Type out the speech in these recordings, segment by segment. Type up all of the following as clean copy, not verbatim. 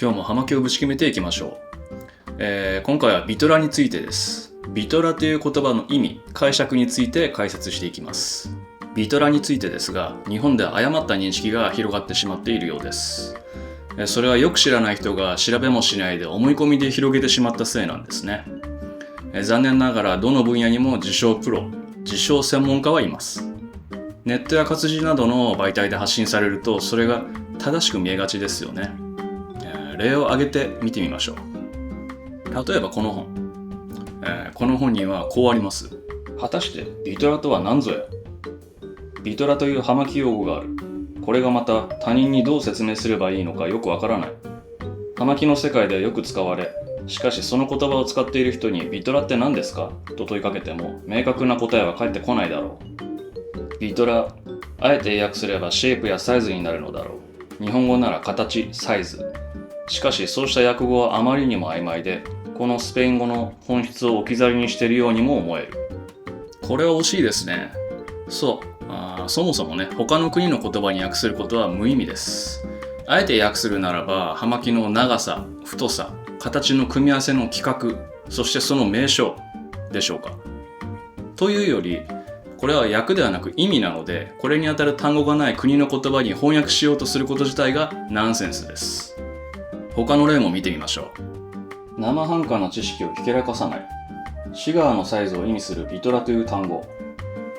今日も葉巻をぶち決めていきましょう。今回はビトラについてです。ビトラという言葉の意味、解釈について解説していきます。ビトラについてですが、日本で誤った認識が広がってしまっているようです。それはよく知らない人が調べもしないで思い込みで広げてしまったせいなんですね。残念ながらどの分野にも自称プロ、自称専門家はいます。ネットや活字などの媒体で発信されるとそれが正しく見えがちですよね。例を挙げて見てみましょう。例えばこの本。この本にはこうあります。果たしてビトラとは何ぞや。ビトラという葉巻用語がある。これがまた他人にどう説明すればいいのかよくわからない。葉巻の世界ではよく使われ、しかしその言葉を使っている人にビトラって何ですかと問いかけても明確な答えは返ってこないだろう。ビトラ、あえて訳すればシェイプやサイズになるのだろう。日本語なら形、サイズ。しかしそうした訳語はあまりにも曖昧で、このスペイン語の本質を置き去りにしているようにも思える。これは惜しいですね。そもそもね、他の国の言葉に訳することは無意味です。あえて訳するならば、葉巻の長さ、太さ、形の組み合わせの規格、そしてその名称でしょうか。というより、これは訳ではなく意味なので、これにあたる単語がない国の言葉に翻訳しようとすること自体がナンセンスです。他の例も見てみましょう。生半可な知識をひけらかさない。シガーのサイズを意味するビトラという単語。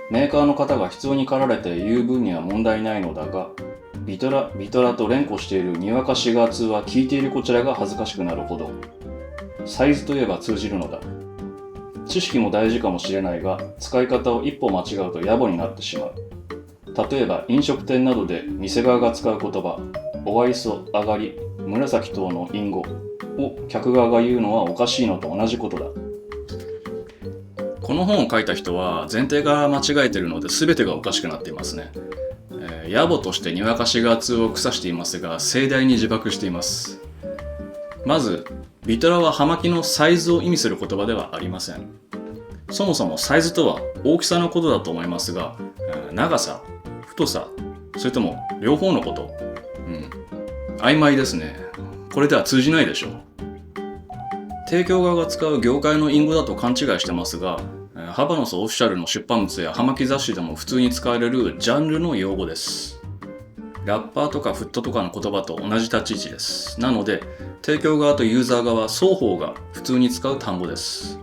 メーカーの方が必要に駆られて言う分には問題ないのだが、ビトラと連呼しているにわかシガー2は聞いているこちらが恥ずかしくなるほど。サイズといえば通じるのだ。知識も大事かもしれないが、使い方を一歩間違うと野暮になってしまう。例えば飲食店などで店側が使う言葉、お愛想、上がり、紫等の隠語を客側が言うのはおかしいのと同じことだ。この本を書いた人は前提が間違えているので全てがおかしくなっていますね。野暮としてにわかシガー2を腐していますが、盛大に自爆しています。まず、ビトラは葉巻のサイズを意味する言葉ではありません。そもそもサイズとは大きさのことだと思いますが、長さ、太さ、それとも両方のこと、曖昧ですね。これでは通じないでしょう。提供側が使う業界の隠語だと勘違いしてますが、ハバノスオフィシャルの出版物や葉巻雑誌でも普通に使われるジャンルの用語です。ラッパーとかフットとかの言葉と同じ立ち位置です。なので、提供側とユーザー側双方が普通に使う単語です。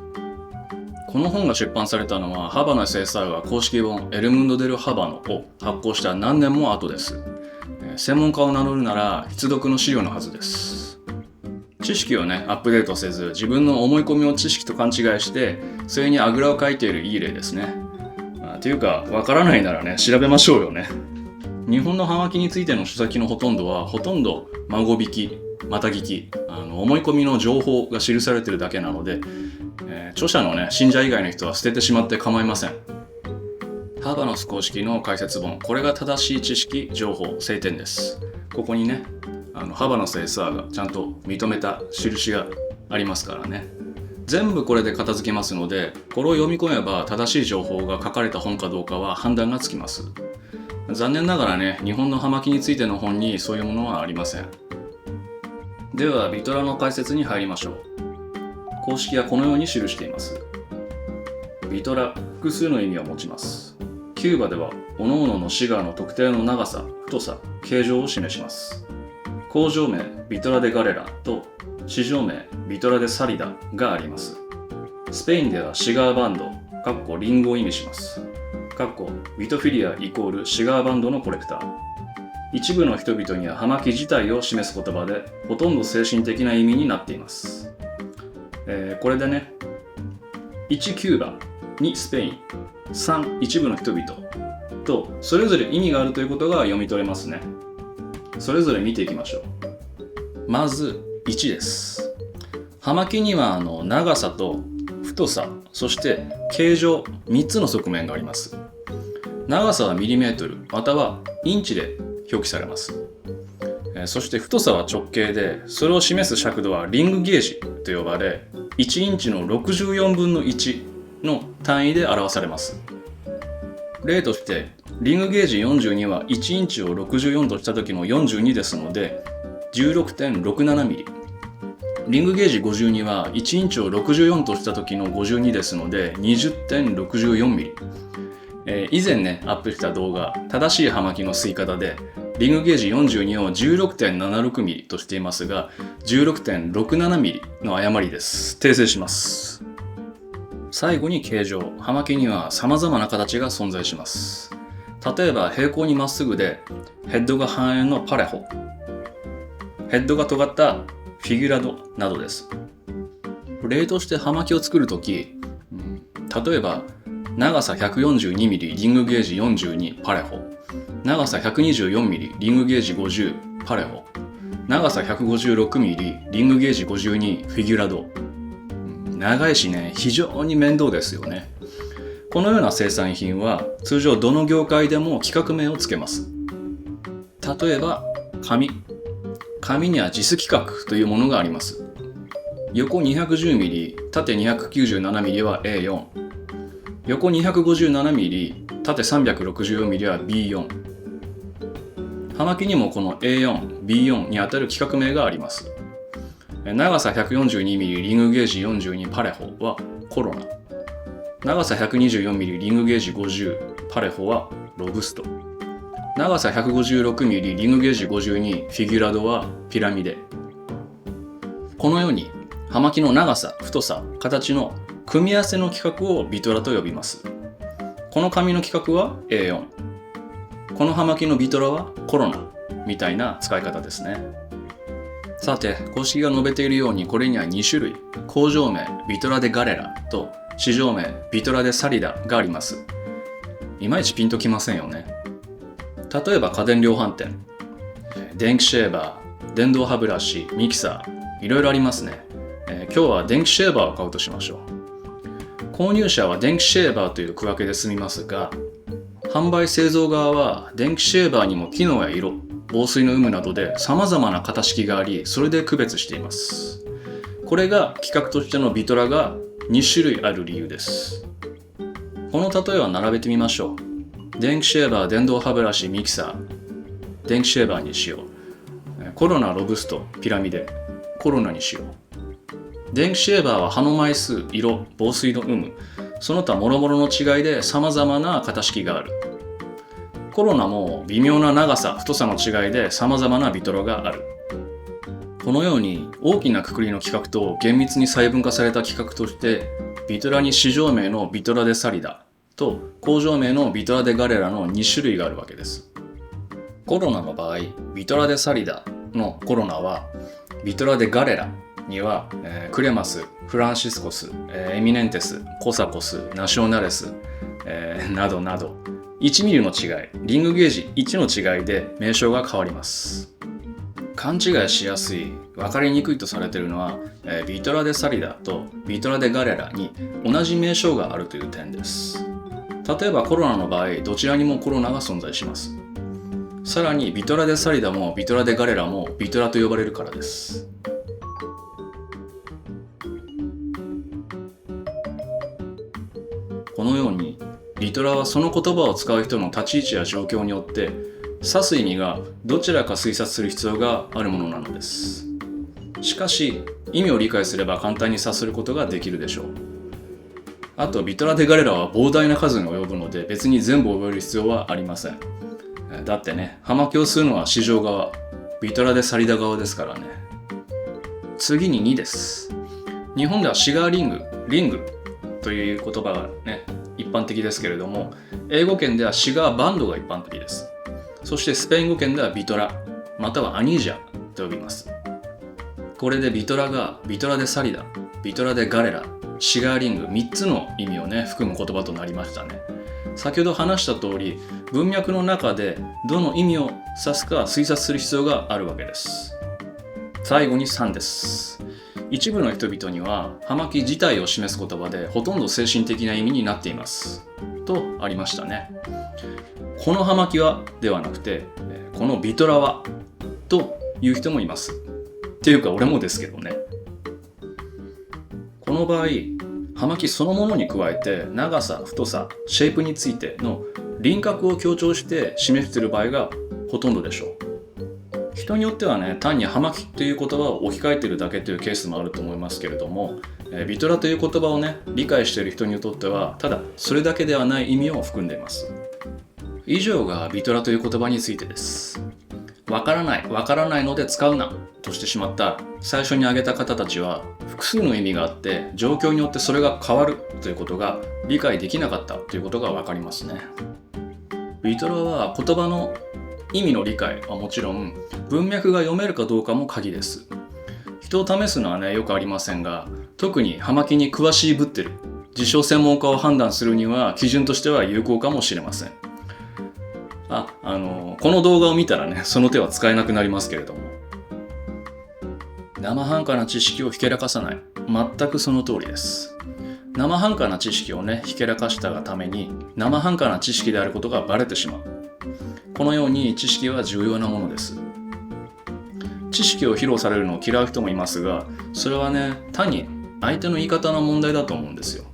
この本が出版されたのはハバノス SR が公式本エルムンド・デル・ハバノを発行した何年も後です。専門家を名乗るなら必読の資料のはずです。知識をアップデートせず、自分の思い込みを知識と勘違いしてそれにあぐらをかいているいい例ですね。っていうか、わからないなら調べましょうよね。日本の葉巻についての書籍のほとんど孫引き、また聞き、思い込みの情報が記されているだけなので、著者の信者以外の人は捨ててしまって構いません。ハバノス公式の解説本、これが正しい知識、情報、聖典です。ここにハバノス SR がちゃんと認めた印がありますからね。全部これで片付けますので、これを読み込めば正しい情報が書かれた本かどうかは判断がつきます。残念ながら日本の葉巻についての本にそういうものはありません。では、ビトラの解説に入りましょう。公式はこのように記しています。ビトラ、複数の意味を持ちます。キューバでは、各々のシガーの特定の長さ、太さ、形状を示します。工場名、ビトラデガレラと、市場名、ビトラデサリダがあります。スペインではシガーバンド、リンゴを意味します。ビトフィリアイコールシガーバンドのコレクター。一部の人々には葉巻自体を示す言葉で、ほとんど精神的な意味になっています。これで1キューバ、2スペイン、3一部の人々と、それぞれ意味があるということが読み取れますね。それぞれ見ていきましょう。まず1です。葉巻には長さと太さ、そして形状3つの側面があります。長さはミリメートルまたはインチで表記されます。そして太さは直径で、それを示す尺度はリングゲージと呼ばれ、1インチの64分の1の単位で表されます。例として、リングゲージ42は1インチを64とした時の42ですので、16.67 ミリ。リングゲージ52は1インチを64とした時の52ですので 20.64 ミリ。以前ねアップした動画、正しい葉巻の吸い方でリングゲージ42を 16.76 ミリとしていますが 16.67 ミリの誤りです。訂正します。最後に形状。葉巻には様々な形が存在します。例えば平行にまっすぐでヘッドが半円のパレホ、ヘッドが尖ったフィギュラドなどです。例として葉巻を作るとき、例えば長さ 142mm リングゲージ42パレホ、長さ 124mm リングゲージ50パレホ、長さ 156mm リングゲージ52フィギュラド。長いしね、非常に面倒ですよね。このような生産品は通常どの業界でも規格名をつけます。例えば紙にはJIS規格というものがあります。横 210mm 縦 297mm は A4、横 257mm 縦 364mm は B4。葉巻にもこの A4、B4 にあたる規格名があります。長さ 142mm リングゲージ42パレホはコロナ、長さ 124mm リングゲージ50パレホはロブスト、長さ 156mm リングゲージ52フィギュラドはピラミデ。このように葉巻の長さ、太さ、形の組み合わせの規格をビトラと呼びます。この紙の規格は A4、この葉巻のビトラはコロナみたいな使い方ですね。さて、公式が述べているようにこれには2種類、工場名ビトラ・デ・ガレラと市場名ビトラ・デ・サリダがあります。いまいちピンときませんよね。例えば家電量販店、電気シェーバー、電動歯ブラシ、ミキサー、いろいろありますね。今日は電気シェーバーを買うとしましょう。購入者は電気シェーバーという区分けで済みますが、販売製造側は電気シェーバーにも機能や色、防水の有無などで様々な型式があり、それで区別しています。これが規格としてのビトラが2種類ある理由です。この例えを並べてみましょう。電気シェーバー、電動歯ブラシ、ミキサー、電気シェーバーにしよう。コロナ、ロブスト、ピラミデ、コロナにしよう。電気シェーバーは刃の枚数、色、防水の有無、その他諸々の違いで様々な型式がある。コロナも微妙な長さ、太さの違いで様々なビトラがある。このように大きな括りの規格と厳密に細分化された規格としてビトラに市場名のビトラ・デ・サリダと工場名のビトラ・デ・ガレラの2種類があるわけです。コロナの場合、ビトラ・デ・サリダのコロナはビトラ・デ・ガレラには、クレマス、フランシスコス、エミネンテス、コサコス、ナショナレス、などなど1ミリの違い、リングゲージ1の違いで名称が変わります。勘違いしやすい、分かりにくいとされているのは、ビトラ・デ・サリダとビトラ・デ・ガレラに同じ名称があるという点です。例えばコロナの場合、どちらにもコロナが存在します。さらにビトラ・デ・サリダもビトラ・デ・ガレラもビトラと呼ばれるからです。このようにビトラはその言葉を使う人の立ち位置や状況によって指す意味がどちらか推察する必要があるものなのです。しかし意味を理解すれば簡単に察することができるでしょう。あとビトラ・デ・ガレラは膨大な数に及ぶので別に全部覚える必要はありません。だってね、葉巻を吸うのは市場側、ビトラ・デ・サリダ側ですからね。次に2です。日本ではシガーリングという言葉がね一般的ですけれども、英語圏ではシガーバンドが一般的です。そしてスペイン語圏ではビトラまたはアニージャと呼びます。これでビトラがビトラ・デ・サリダ、ビトラ・デ・ガレラ、シガーリング3つの意味をね含む言葉となりましたね。先ほど話した通り、文脈の中でどの意味を指すか推察する必要があるわけです。最後に3です。一部の人々には葉巻自体を示す言葉でほとんど精神的な意味になっていますとありましたね。この葉巻はではなくて、このビトラはという人もいます。っていうか俺もですけどね。この場合、葉巻そのものに加えて長さ、太さ、シェイプについての輪郭を強調して示している場合がほとんどでしょう。人によってはね、単に葉巻という言葉を置き換えているだけというケースもあると思いますけれども、ビトラという言葉をね、理解している人にとっては、ただそれだけではない意味を含んでいます。以上がビトラという言葉についてです。わからないので使うなとしてしまった最初に挙げた方たちは、複数の意味があって状況によってそれが変わるということが理解できなかったということがわかりますね。ビトラは言葉の意味の理解はもちろん、文脈が読めるかどうかも鍵です。人を試すのはね、よくありませんが、特に葉巻に詳しいぶってる自称専門家を判断するには基準としては有効かもしれません。この動画を見たらね、その手は使えなくなりますけれども、生半可な知識をひけらかさない、全くその通りです。生半可な知識をね、ひけらかしたがために生半可な知識であることがバレてしまう。このように知識は重要なものです。知識を披露されるのを嫌う人もいますが、それはね、単に相手の言い方の問題だと思うんですよ。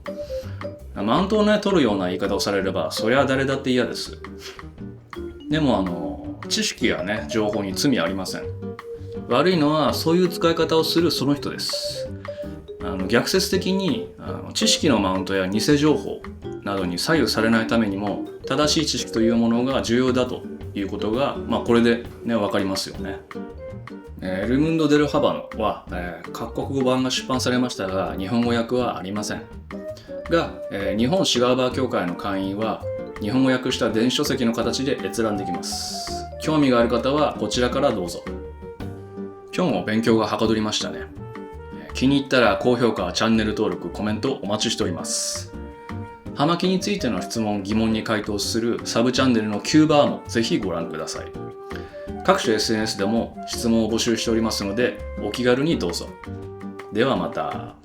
マウントをね、取るような言い方をされれば、そりゃ誰だって嫌です。でも知識やね、情報に罪はありません。悪いのはそういう使い方をするその人です。逆説的に知識のマウントや偽情報などに左右されないためにも、正しい知識というものが重要だということが、これでね、分かりますよね。ルムンド・デル・ハバノは、各国語版が出版されましたが、日本語訳はありませんが、日本シガーバー協会の会員は日本語訳した電子書籍の形で閲覧できます。興味がある方はこちらからどうぞ。今日も勉強がはかどりましたね。気に入ったら高評価、チャンネル登録、コメントお待ちしております。葉巻についての質問・疑問に回答するサブチャンネルの Q バーもぜひご覧ください。各種 SNS でも質問を募集しておりますので、お気軽にどうぞ。ではまた。